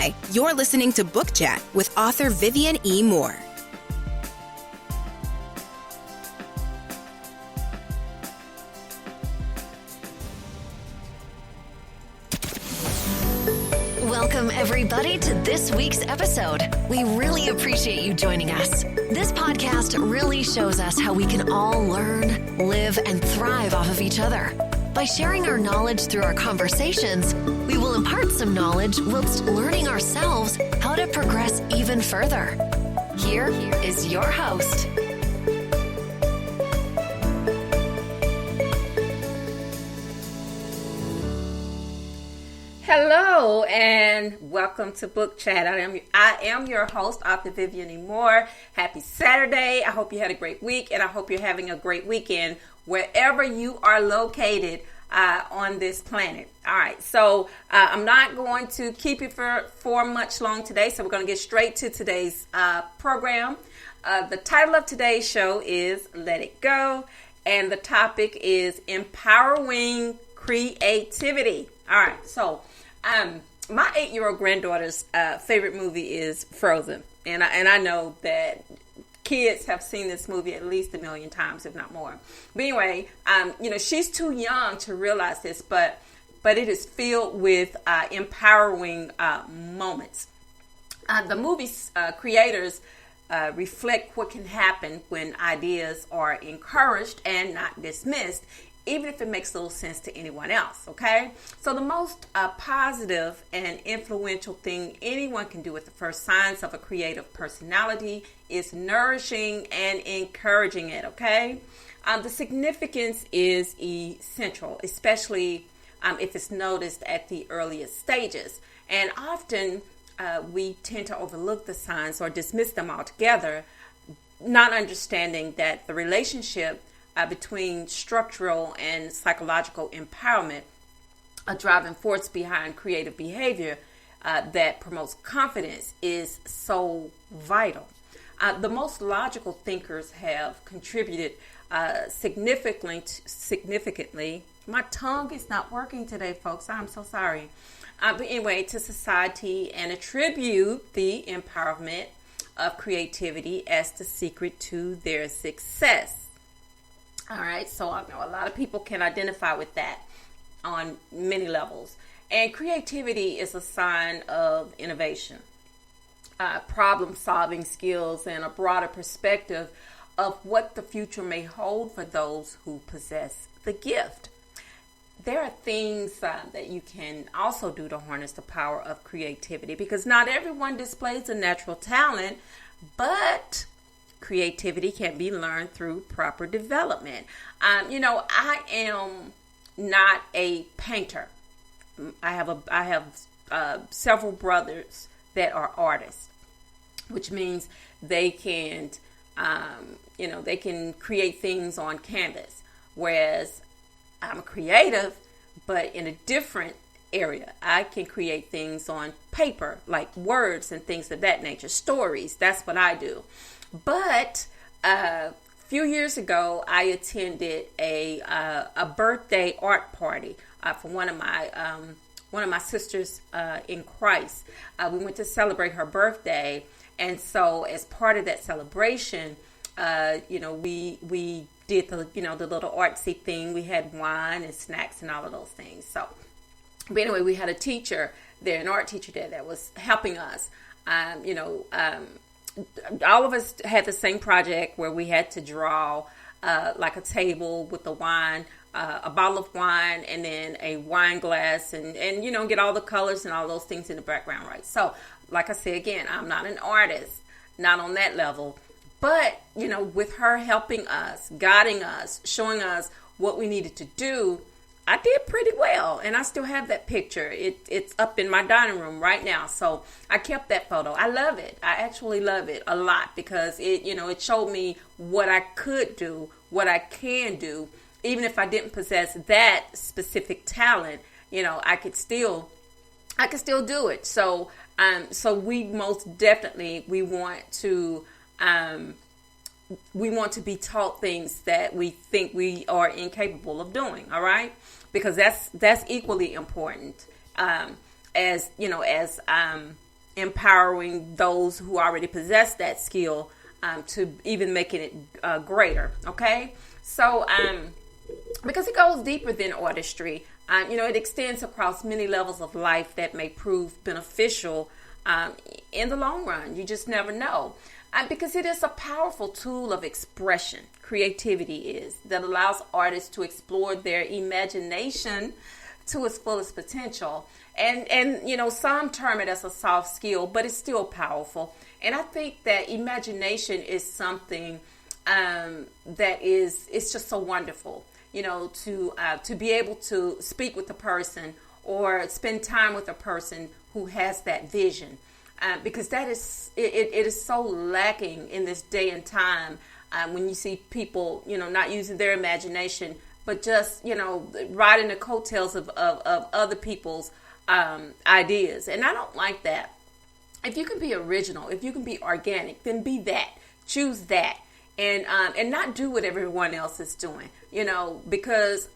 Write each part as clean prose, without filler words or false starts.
Hi, you're listening to Book Chat with author Vivian E. Moore. Welcome, everybody, to this week's episode. We really appreciate you joining us. This podcast really shows us how we can all learn, live, and thrive off of each other. By sharing our knowledge through our conversations, we will impart some knowledge whilst learning ourselves how to progress even further. Here is your host. Hello and welcome to Book Chat. I am your host, author Vivian E. Moore. Happy Saturday. I hope you had a great week, and I hope you're having a great weekend wherever you are located on this planet. All right, so I'm not going to keep you for much long today, so we're going to get straight to today's program. The title of today's show is Let It Go, and the topic is Empowering Creativity. All right, so my 8-year-old granddaughter's favorite movie is Frozen, and I know that kids have seen this movie at least 1 million times, if not more. But anyway, she's too young to realize this, but it is filled with empowering moments. The movie's creators reflect what can happen when ideas are encouraged and not dismissed, even if it makes little sense to anyone else, okay? So the most positive and influential thing anyone can do with the first signs of a creative personality is nourishing and encouraging it, okay? The significance is essential, especially if it's noticed at the earliest stages. And often we tend to overlook the signs or dismiss them altogether, not understanding that the relationship between structural and psychological empowerment, a driving force behind creative behavior that promotes confidence, is so vital. The most logical thinkers have contributed significantly. My tongue is not working today, folks. I'm so sorry. But anyway, to society, and attribute the empowerment of creativity as the secret to their success. All right, so I know a lot of people can identify with that on many levels. And creativity is a sign of innovation, problem-solving skills, and a broader perspective of what the future may hold for those who possess the gift. There are things that you can also do to harness the power of creativity, because not everyone displays a natural talent, but creativity can be learned through proper development. I am not a painter. I have several brothers that are artists, which means they can, they can create things on canvas. Whereas I'm a creative, but in a different area. I can create things on paper, like words and things of that nature, stories. That's what I do. But a few years ago, I attended a birthday art party for one of my sisters in Christ. We went to celebrate her birthday, and so as part of that celebration, we did the little artsy thing. We had wine and snacks and all of those things. So, but anyway, we had a teacher there, an art teacher there, that was helping us. All of us had the same project where we had to draw like a table with the wine, a bottle of wine, and then a wine glass, and get all the colors and all those things in the background, right? So, like I said again, I'm not an artist, not on that level, but with her helping us, guiding us, showing us what we needed to do, I did pretty well, and I still have that picture. It's up in my dining room right now, so I kept that photo. I love it. I actually love it a lot, because it showed me what I could do, what I can do, even if I didn't possess that specific talent. I could still do it. So we most definitely want to be taught things that we think we are incapable of doing. All right. Because that's equally important as empowering those who already possess that skill to even making it greater. Okay, so because it goes deeper than artistry, it extends across many levels of life that may prove beneficial in the long run. You just never know. Because it is a powerful tool of expression, creativity is, that allows artists to explore their imagination to its fullest potential. And some term it as a soft skill, but it's still powerful. And I think that imagination is something it's just so wonderful, to be able to speak with a person or spend time with a person who has that vision. Because that is it is so lacking in this day and time when you see people, not using their imagination, but just, riding the coattails of other people's ideas. And I don't like that. If you can be original, if you can be organic, then be that. Choose that. And not do what everyone else is doing, because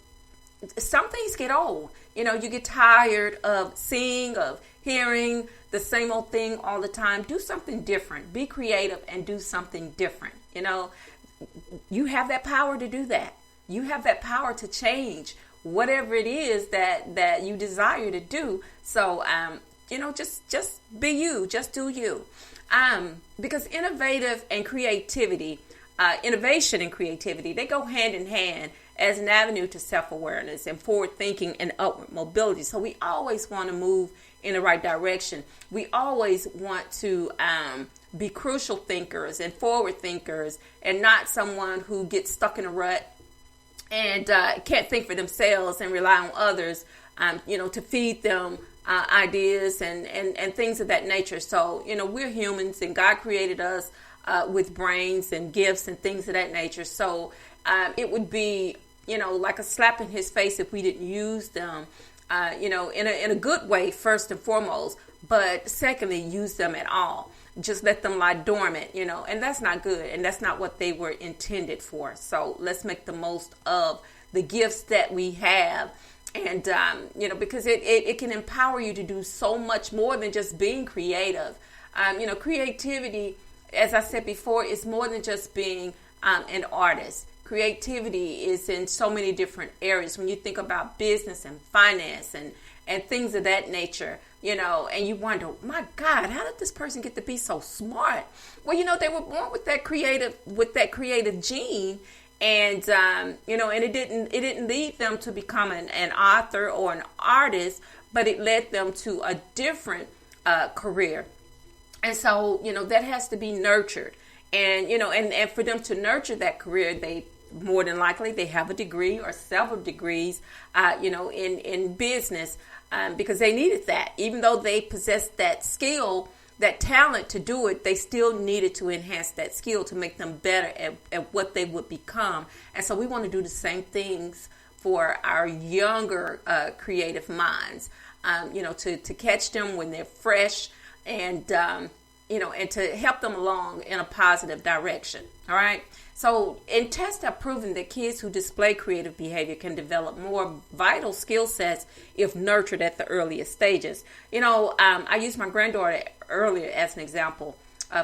some things get old. You get tired of seeing, of hearing the same old thing all the time. Do something different. Be creative and do something different. You have that power to do that. You have that power to change whatever it is that you desire to do. So, just be you. Just do you. Because innovation and creativity, they go hand in hand as an avenue to self-awareness and forward thinking and upward mobility. So we always want to move in the right direction. We always want to be crucial thinkers and forward thinkers, and not someone who gets stuck in a rut and can't think for themselves and rely on others, to feed them ideas and things of that nature. So, we're humans, and God created us with brains and gifts and things of that nature. So it would be, like a slap in his face if we didn't use them, in a good way, first and foremost, but secondly, use them at all. Just let them lie dormant, and that's not good. And that's not what they were intended for. So let's make the most of the gifts that we have. And, because it can empower you to do so much more than just being creative. Creativity, as I said before, is more than just being an artist. Creativity is in so many different areas. When you think about business and finance and things of that nature, and you wonder, my God, how did this person get to be so smart? Well, they were born with that creative gene, and and it didn't lead them to become an author or an artist, but it led them to a different career. And so, that has to be nurtured. And, and for them to nurture that career, they more than likely they have a degree or several degrees, in business, because they needed that. Even though they possessed that skill, that talent to do it, they still needed to enhance that skill to make them better at what they would become. And so we want to do the same things for our younger creative minds, to catch them when they're fresh, and and to help them along in a positive direction. All right. So, tests have proven that kids who display creative behavior can develop more vital skill sets if nurtured at the earliest stages. I used my granddaughter earlier as an example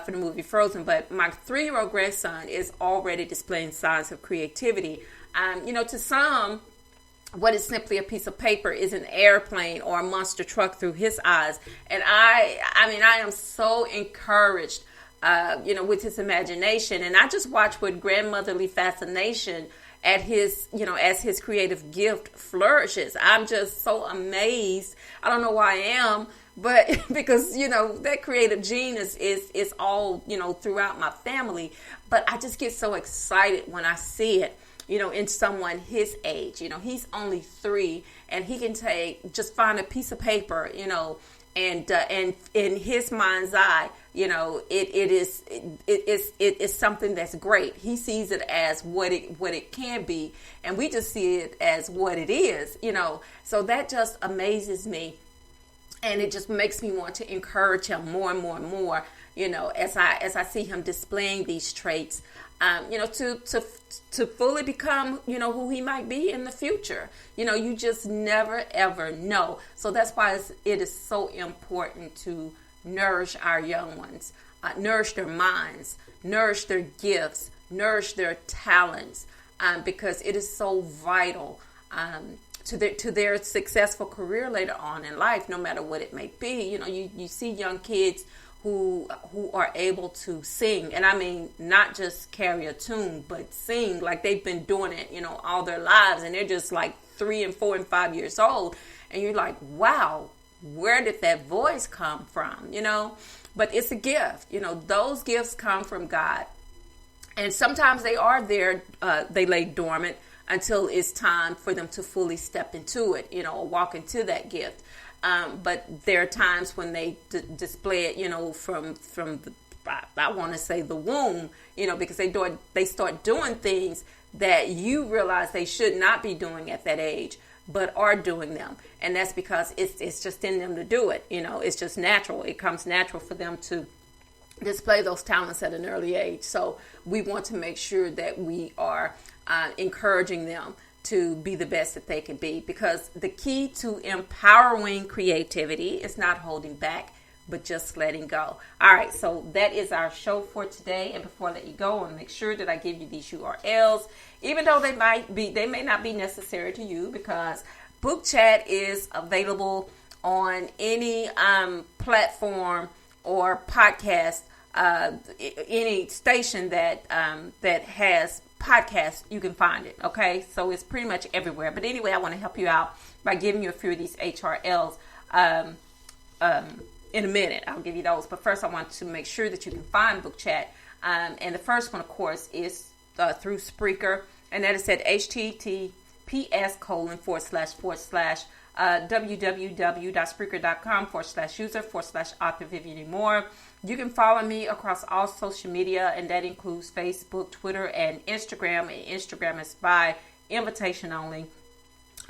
for the movie Frozen, but my 3-year-old grandson is already displaying signs of creativity. To some, what is simply a piece of paper is an airplane or a monster truck through his eyes. And I am so encouraged, with his imagination. And I just watch with grandmotherly fascination at his, as his creative gift flourishes. I'm just so amazed. I don't know why I am, but because, that creative gene is all, throughout my family. But I just get so excited when I see it, in someone his age. He's only 3, and he can just find a piece of paper, and in his mind's eye, it is something that's great. He sees it as what it can be, and we just see it as what it is, So that just amazes me, and it just makes me want to encourage him more and more and more, as I see him displaying these traits. To fully become, who he might be in the future. You just never, ever know. So that's why it is so important to nourish our young ones, nourish their minds, nourish their gifts, nourish their talents, because it is so vital to their successful career later on in life, no matter what it may be. You know, you see young kids who are able to sing, and I mean not just carry a tune, but sing like they've been doing it, you know, all their lives, and they're just like 3 and 4 and 5 years old, and you're like, wow, where did that voice come from? You know, but it's a gift. You know, those gifts come from God, and sometimes they are there, they lay dormant until it's time for them to fully step into it, you know, or walk into that gift. But there are times when they display it, you know, from the, I want to say the womb, you know, because they start doing things that you realize they should not be doing at that age, but are doing them. And that's because it's just in them to do it. You know, it's just natural. It comes natural for them to display those talents at an early age. So we want to make sure that we are encouraging them to be the best that they can be, because the key to empowering creativity is not holding back, but just letting go. All right, so that is our show for today. And before I let you go, I want to make sure that I give you these URLs, even though they may not be necessary to you, because Book Chat is available on any platform or podcast, any station that has podcast, you can find it. Okay, so it's pretty much everywhere. But anyway, I want to help you out by giving you a few of these HRLs in a minute. I'll give you those, but first I want to make sure that you can find Book Chat, and the first one, of course, is through Spreaker, and that is at https://www.spreaker.com/user/author Vivian Moore. You can follow me across all social media, and that includes Facebook, Twitter, and Instagram. And Instagram is by invitation only.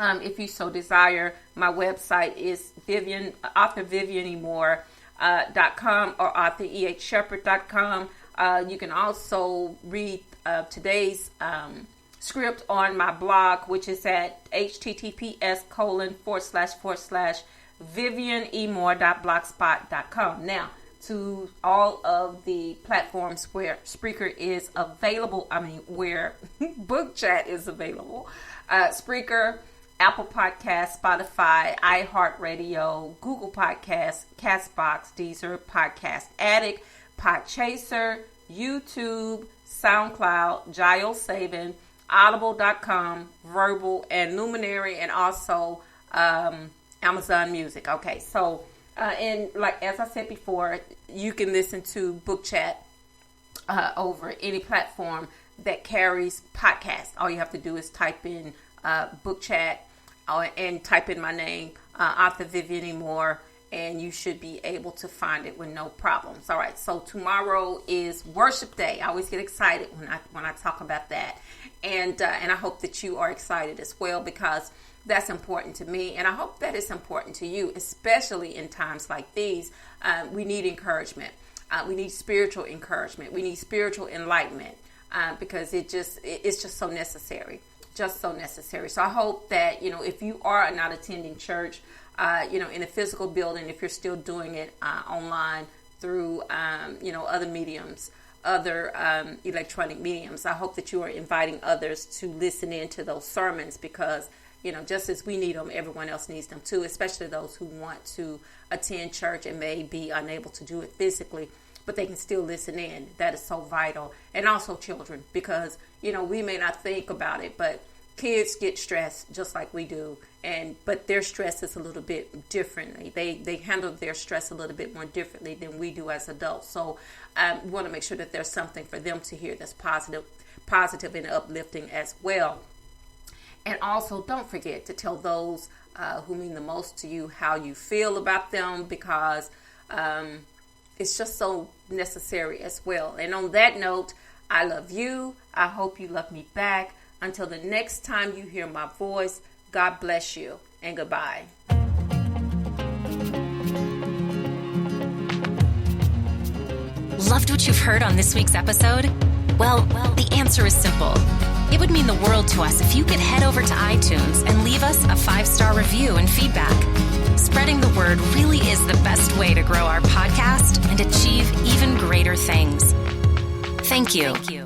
If you so desire, my website is authorvivianmore.com or authorehshepherd.com. You can also read today's script on my blog, which is at https://vivianemore.blogspot.com. Now, to all of the platforms where Spreaker is available, where Book Chat is available, Spreaker, Apple Podcasts, Spotify, iHeartRadio, Google Podcasts, Castbox, Deezer, Podcast Addict, Podchaser, YouTube, SoundCloud, JioSaven, Audible.com, Verbal, and Luminary, and also Amazon Music. Okay, so and like as I said before, you can listen to Book Chat over any platform that carries podcasts. All you have to do is type in Book Chat and type in my name, Author Vivian Moore, and you should be able to find it with no problems. All right, so tomorrow is Worship Day. I always get excited when I talk about that, and I hope that you are excited as well, because that's important to me, and I hope that it's important to you, especially in times like these. We need encouragement. We need spiritual encouragement. We need spiritual enlightenment, because it's just so necessary. Just so necessary. So I hope that, if you are not attending church, in a physical building, if you're still doing it online through, other mediums, other electronic mediums, I hope that you are inviting others to listen in to those sermons, because, just as we need them, everyone else needs them too, especially those who want to attend church and may be unable to do it physically, but they can still listen in. That is so vital. And also children, because, we may not think about it, but kids get stressed just like we do, but their stress is a little bit differently. They handle their stress a little bit more differently than we do as adults. So we want to make sure that there's something for them to hear that's positive and uplifting as well. And also, don't forget to tell those who mean the most to you how you feel about them, because it's just so necessary as well. And on that note, I love you. I hope you love me back. Until the next time you hear my voice, God bless you, and goodbye. Loved what you've heard on this week's episode? Well, the answer is simple. It would mean the world to us if you could head over to iTunes and leave us a 5-star review and feedback. Spreading the word really is the best best way to grow our podcast and achieve even greater things. Thank you.